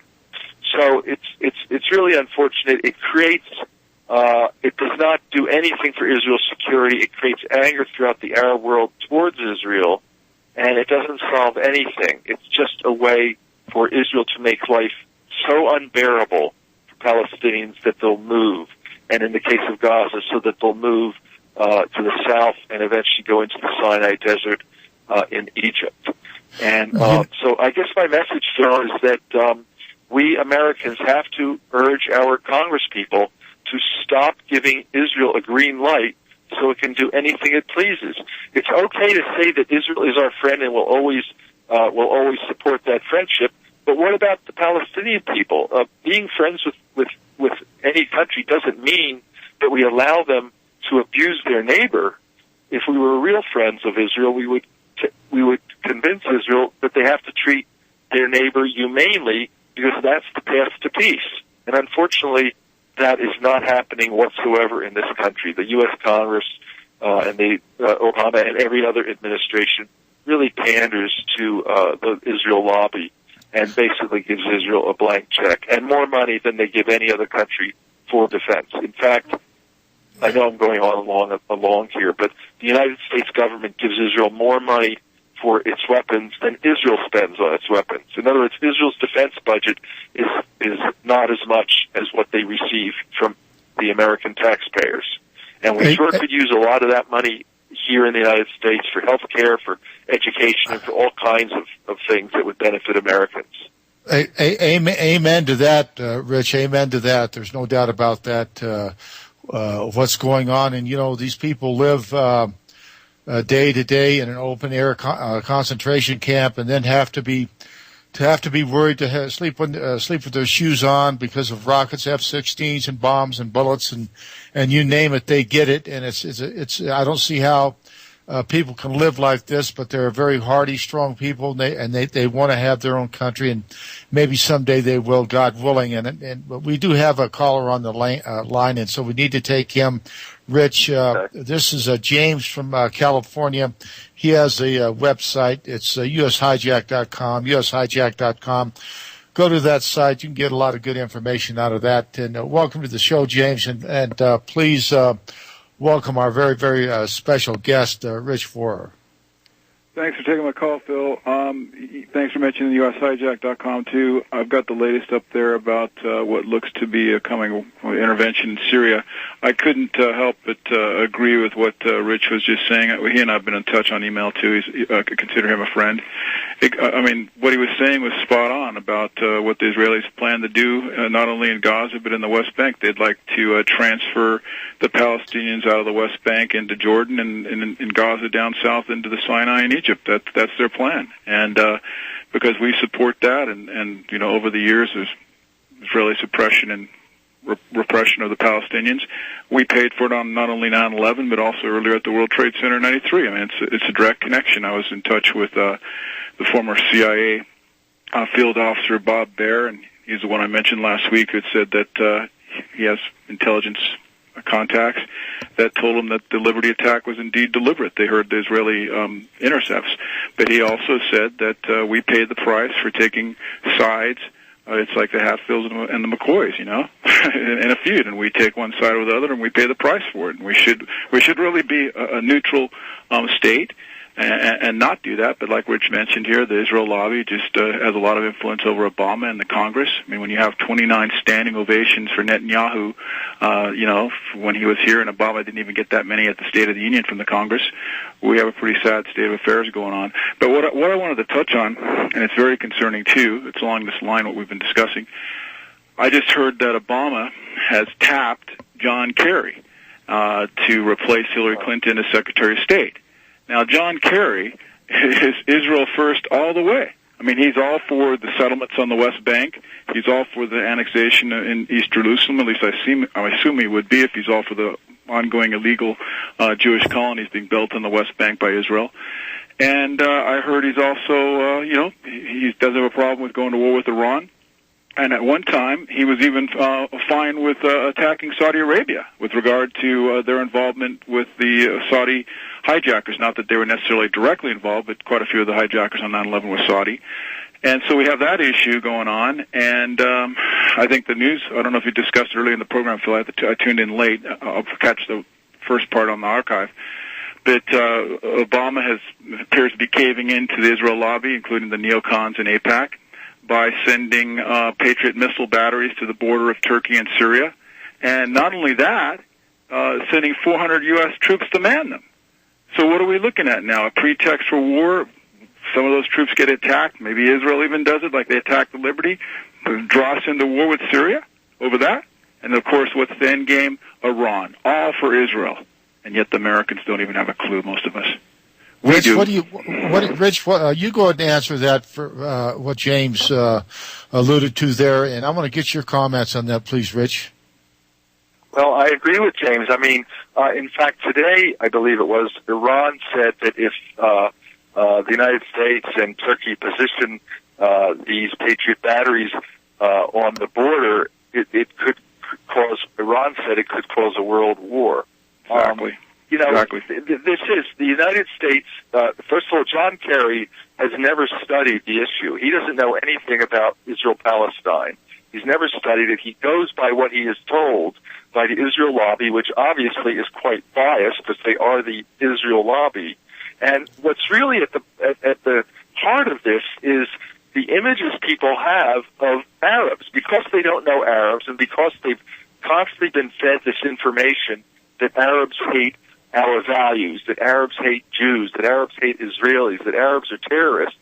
So it's really unfortunate. It creates it does not do anything for Israel's security. It creates anger throughout the Arab world towards Israel, and it doesn't solve anything. It's just a way for Israel to make life so unbearable for Palestinians that they'll move, and in the case of Gaza, so that they'll move to the south and eventually go into the Sinai Desert in Egypt. And so I guess my message, Phil, is that we Americans have to urge our congresspeople to stop giving Israel a green light so it can do anything it pleases. It's okay to say that Israel is our friend and will always support that friendship, but what about the Palestinian people? Being friends with any country doesn't mean that we allow them to abuse their neighbor. If we were real friends of Israel, we would convince Israel that they have to treat their neighbor humanely, because that's the path to peace. And unfortunately, that is not happening whatsoever in this country. The U.S. Congress and the Obama and every other administration really panders to the Israel lobby and basically gives Israel a blank check and more money than they give any other country for defense. In fact, I know I'm going on along here, but the United States government gives Israel more money for its weapons than Israel spends on its weapons. In other words, Israel's defense budget is not as much as what they receive from the American taxpayers. And we sure could use a lot of that money here in the United States for health care, for education, and for all kinds of things that would benefit Americans. Amen to that, Rich. Amen to that. There's no doubt about that, what's going on. And, these people live day to day in an open air concentration camp, and then have to be worried to sleep with their shoes on because of rockets, F-16s, and bombs and bullets, and you name it, they get it. And it's I don't see how people can live like this, but they're very hardy, strong people, and they want to have their own country, and maybe someday they will, God willing. But we do have a caller on the line, and so we need to take him. Rich, this is James from California. He has a website. It's ushijack.com, ushijack.com. Go to that site. You can get a lot of good information out of that. And welcome to the show, James, and please welcome our very, very special guest, Rich Forer. Thanks for taking my call, Phil. Thanks for mentioning ushijack.com, too. I've got the latest up there about what looks to be a coming intervention in Syria. I couldn't help but agree with what Rich was just saying. He and I have been in touch on email, too. I could consider him a friend. What he was saying was spot on about what the Israelis plan to do, not only in Gaza, but in the West Bank. They'd like to transfer the Palestinians out of the West Bank into Jordan and in Gaza down south into the Sinai and Egypt. That's their plan. And because we support that, and over the years there's Israeli suppression in repression of the Palestinians. We paid for it on not only 9/11, but also earlier at the World Trade Center in '93. I mean, it's a direct connection. I was in touch with the former CIA field officer Bob Baer, and he's the one I mentioned last week, who said that he has intelligence contacts that told him that the Liberty attack was indeed deliberate. They heard the Israeli intercepts. But he also said that we paid the price for taking sides. It's like the Hatfields and the McCoys, you know, in a feud, and we take one side or the other, and we pay the price for it. And we should really be a neutral state and not do that. But like Rich mentioned here, the Israel lobby just has a lot of influence over Obama and the Congress. I mean, when you have 29 standing ovations for Netanyahu, you know, when he was here, and Obama didn't even get that many at the State of the Union from the Congress, we have a pretty sad state of affairs going on. But what I wanted to touch on, and it's very concerning too, it's along this line what we've been discussing. I just heard that Obama has tapped John Kerry to replace Hillary Clinton as Secretary of State. Now, John Kerry is Israel first all the way. I mean, he's all for the settlements on the West Bank. He's all for the annexation in East Jerusalem. At least I assume he would be if he's all for the ongoing illegal Jewish colonies being built on the West Bank by Israel. And I heard he's also, you know, he doesn't have a problem with going to war with Iran. And at one time, he was even fine with attacking Saudi Arabia with regard to their involvement with the Saudi hijackers. Not that they were necessarily directly involved, but quite a few of the hijackers on 9/11 were Saudi. And so we have that issue going on. And I think the news, I don't know if you discussed it earlier in the program, Phil. I tuned in late. I'll catch the first part on the archive. But Obama appears to be caving into the Israel lobby, including the neocons in AIPAC, by sending Patriot missile batteries to the border of Turkey and Syria. And not only that, sending 400 U.S. troops to man them. So what are we looking at now? A pretext for war? Some of those troops get attacked. Maybe Israel even does it, like they attacked the Liberty, draw us into war with Syria over that. And, of course, what's the end game? Iran. All for Israel. And yet the Americans don't even have a clue, most of us. Rich, you go ahead and answer that for what James alluded to there, and I want to get your comments on that, please, Rich. Well, I agree with James. I mean, in fact, today, I believe it was, Iran said that if the United States and Turkey position these Patriot batteries on the border, it could cause, Iran said it could cause a world war. Exactly. You know, exactly. This is the United States. First of all, John Kerry has never studied the issue. He doesn't know anything about Israel-Palestine. He's never studied it. He goes by what he is told by the Israel lobby, which obviously is quite biased because they are the Israel lobby. And what's really at the heart of this is the images people have of Arabs, because they don't know Arabs and because they've constantly been fed this information that Arabs hate our values, that Arabs hate Jews, that Arabs hate Israelis, that Arabs are terrorists.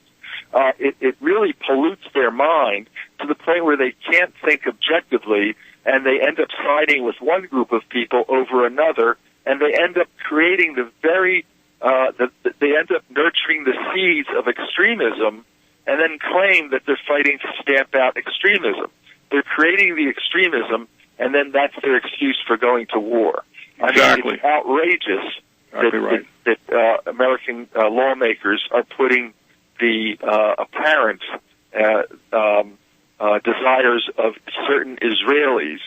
It really pollutes their mind to the point where they can't think objectively, and they end up siding with one group of people over another, and they end up creating they end up nurturing the seeds of extremism, and then claim that they're fighting to stamp out extremism. They're creating the extremism, and then that's their excuse for going to war. Exactly. I mean, it's outrageous that American lawmakers are putting the apparent desires of certain Israelis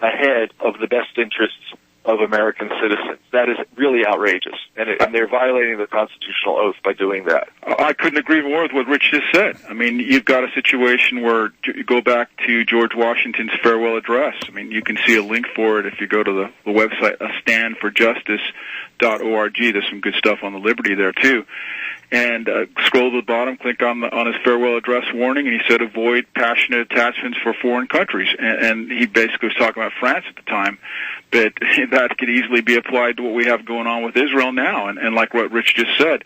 ahead of the best interests of American citizens. That is really outrageous, and they're violating the constitutional oath by doing that. I couldn't agree more with what Rich just said. I mean, you've got a situation where you go back to George Washington's farewell address. I mean, you can see a link for it if you go to the website, astandforjustice.org. There's some good stuff on the Liberty there, too. And scroll to the bottom, click on his farewell address warning, and he said avoid passionate attachments for foreign countries. And he basically was talking about France at the time, but that could easily be applied to what we have going on with Israel now. And like what Rich just said,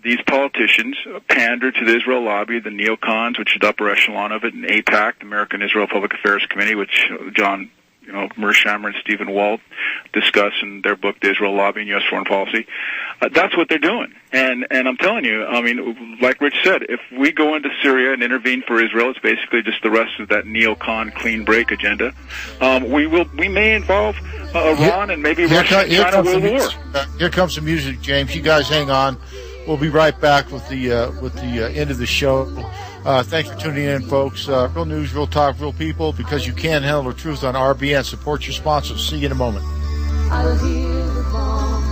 these politicians pander to the Israel lobby, the neocons, which is the upper echelon of it, and AIPAC, the American Israel Public Affairs Committee, which John Mearsheimer and Stephen Walt discuss in their book, The Israel Lobby and U.S. Foreign Policy. That's what they're doing. And I'm telling you, I mean, like Rich said, if we go into Syria and intervene for Israel, it's basically just the rest of that neocon clean break agenda. We may involve Iran and maybe Russia and China World War. Here comes the music, James. You guys hang on. We'll be right back with the end of the show. Thanks for tuning in, folks. Real news, real talk, real people, because you can handle the truth on RBN. Support your sponsors. See you in a moment. I will hear the bombs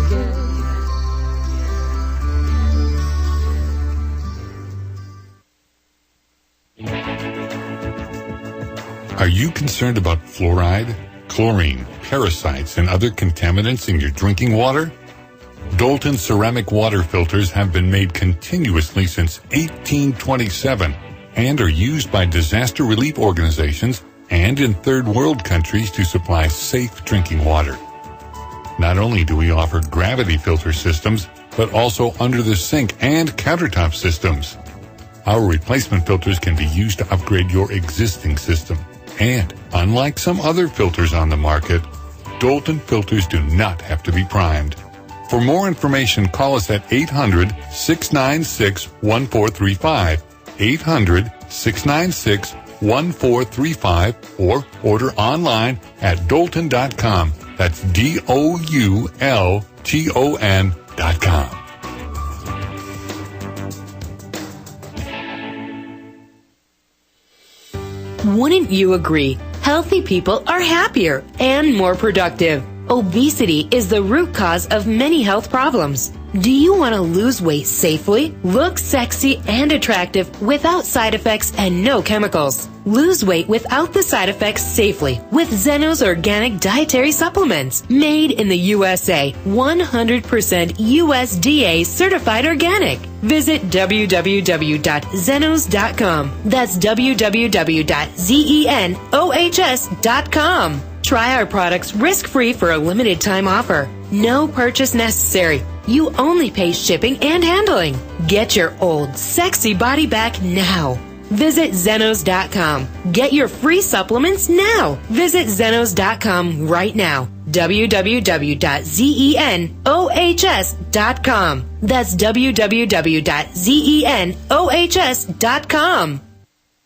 again. Are you concerned about fluoride, chlorine, parasites, and other contaminants in your drinking water? Dalton ceramic water filters have been made continuously since 1827 and are used by disaster relief organizations and in third world countries to supply safe drinking water. Not only do we offer gravity filter systems, but also under the sink and countertop systems. Our replacement filters can be used to upgrade your existing system. And unlike some other filters on the market, Dalton filters do not have to be primed. For more information, call us at 800-696-1435, 800-696-1435, or order online at Dalton.com. That's DOULTON.com. Wouldn't you agree? Healthy people are happier and more productive. Obesity is the root cause of many health problems. Do you want to lose weight safely, look sexy and attractive without side effects and no chemicals? Lose weight without the side effects safely with Zeno's organic dietary supplements. Made in the USA, 100% USDA certified organic. Visit www.zenos.com. That's www.zenos.com. Try our products risk-free for a limited time offer. No purchase necessary. You only pay shipping and handling. Get your old, sexy body back now. Visit Zenos.com. Get your free supplements now. Visit Zenos.com right now. www.zenos.com. That's www.zenos.com.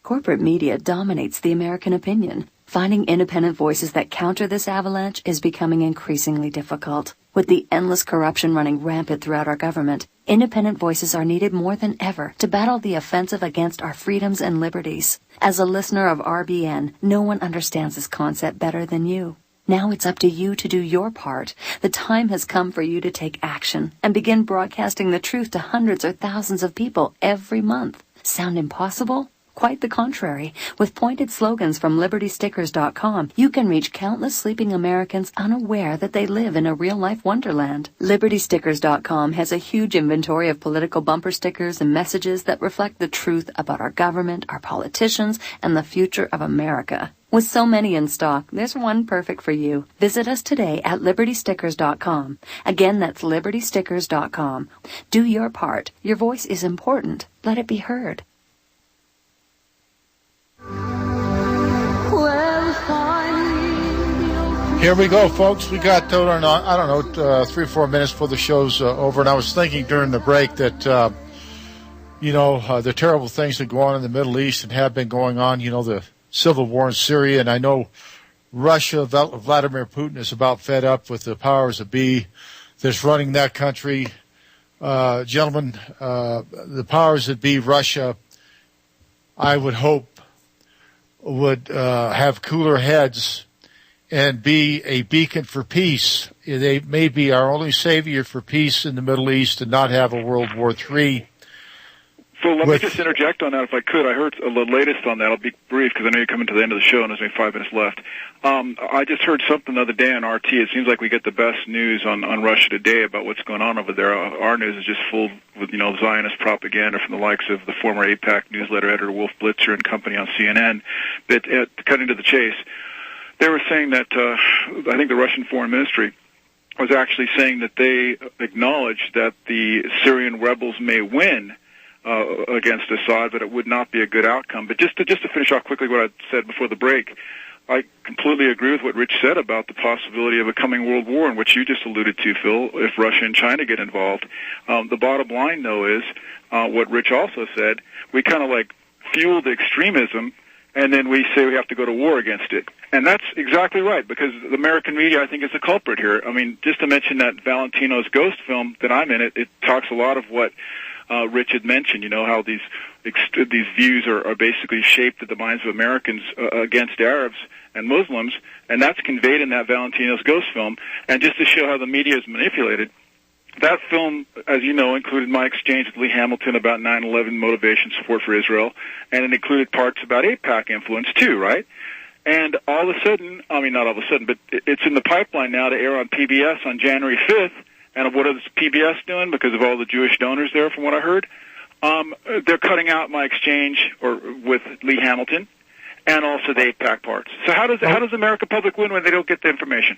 Corporate media dominates the American opinion. Finding independent voices that counter this avalanche is becoming increasingly difficult. With the endless corruption running rampant throughout our government, independent voices are needed more than ever to battle the offensive against our freedoms and liberties. As a listener of RBN, no one understands this concept better than you. Now it's up to you to do your part. The time has come for you to take action and begin broadcasting the truth to hundreds or thousands of people every month. Sound impossible? Quite the contrary. With pointed slogans from LibertyStickers.com, you can reach countless sleeping Americans unaware that they live in a real-life wonderland. LibertyStickers.com has a huge inventory of political bumper stickers and messages that reflect the truth about our government, our politicians, and the future of America. With so many in stock, there's one perfect for you. Visit us today at LibertyStickers.com. Again, that's LibertyStickers.com. Do your part. Your voice is important. Let it be heard. Here we go, folks. We got, 3 or 4 minutes before the show's over, and I was thinking during the break that, the terrible things that go on in the Middle East and have been going on, the civil war in Syria, and I know Russia, Vladimir Putin is about fed up with the powers that be that's running that country. Gentlemen, the powers that be, Russia, I would hope, would have cooler heads and be a beacon for peace. They may be our only savior for peace in the Middle East and not have a World War III. Phil, let me just interject on that if I could. I heard the latest on that. I'll be brief because I know you're coming to the end of the show and there's only 5 minutes left. I just heard something the other day on RT. It seems like we get the best news on Russia Today about what's going on over there. Our news is just full with, Zionist propaganda from the likes of the former AIPAC newsletter editor Wolf Blitzer and company on CNN. But cutting to the chase, they were saying that I think the Russian Foreign Ministry was actually saying that they acknowledge that the Syrian rebels may win, against Assad, but it would not be a good outcome. But just to finish off quickly what I said before the break, I completely agree with what Rich said about the possibility of a coming world war, in which you just alluded to, Phil, if Russia and China get involved. The bottom line, though, is what Rich also said. We kind of like fuel the extremism, and then we say we have to go to war against it. And that's exactly right, because the American media, I think, is the culprit here. I mean, just to mention that Valentino's Ghost film that I'm in, it talks a lot of what Rich had mentioned, you know, how these views are basically shaped in the minds of Americans against Arabs and Muslims, and that's conveyed in that Valentino's Ghost film. And just to show how the media is manipulated, that film, as you know, included my exchange with Lee Hamilton about 9/11 motivation support for Israel, and it included parts about AIPAC influence too, right? And all of a sudden, I mean, not all of a sudden, but it's in the pipeline now to air on PBS on January 5th. And what is PBS doing? Because of all the Jewish donors there, from what I heard, they're cutting out my exchange with Lee Hamilton, and also the AIPAC parts. So how does America Public win when they don't get the information?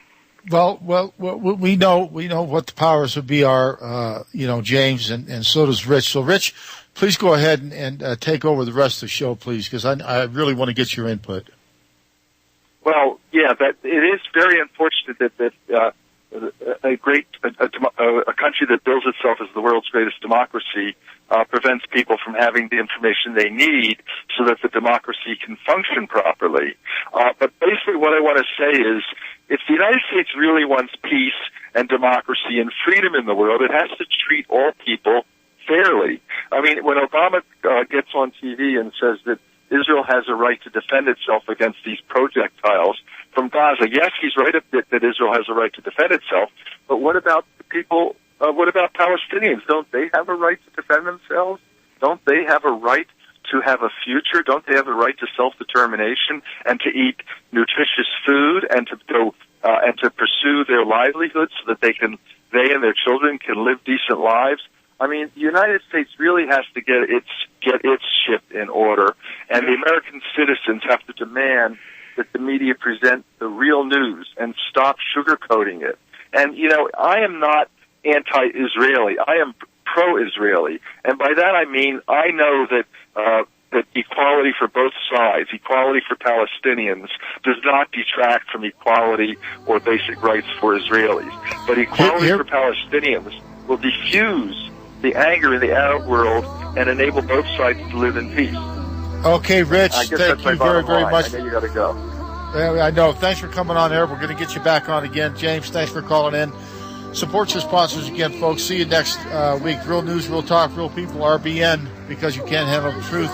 Well, we know what the powers would be are, James, and so does Rich. So, Rich, please go ahead and take over the rest of the show, please, because I really want to get your input. Well, yeah, that it is very unfortunate that a country that bills itself as the world's greatest democracy prevents people from having the information they need so that the democracy can function properly. But basically what I want to say is, if the United States really wants peace and democracy and freedom in the world, it has to treat all people fairly. I mean, when Obama gets on TV and says that Israel has a right to defend itself against these projectiles from Gaza, yes, he's right that Israel has a right to defend itself, but what about the people, what about Palestinians? Don't they have a right to defend themselves? Don't they have a right to have a future? Don't they have a right to self-determination and to eat nutritious food and to pursue their livelihoods so that they and their children can live decent lives? I mean, the United States really has to get its ship in order, and the American citizens have to demand that the media present the real news and stop sugarcoating it. And, you know, I am not anti-Israeli. I am pro-Israeli. And by that I mean I know that equality for both sides, equality for Palestinians, does not detract from equality or basic rights for Israelis. But equality for Palestinians will diffuse the anger in the Arab world and enable both sides to live in peace. Okay, Rich, thank you very, very much. I know you got to go. I know. Thanks for coming on air. We're going to get you back on again. James, thanks for calling in. Support your sponsors again, folks. See you next week. Real news, real talk, real people, RBN, because you can't handle the truth.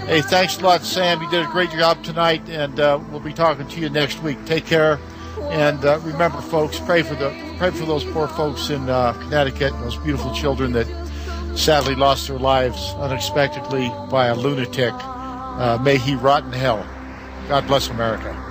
Hey, thanks a lot, Sam. You did a great job tonight, and we'll be talking to you next week. Take care. And remember, folks, pray for those poor folks in Connecticut, those beautiful children that sadly lost their lives unexpectedly by a lunatic. May he rot in hell. God bless America.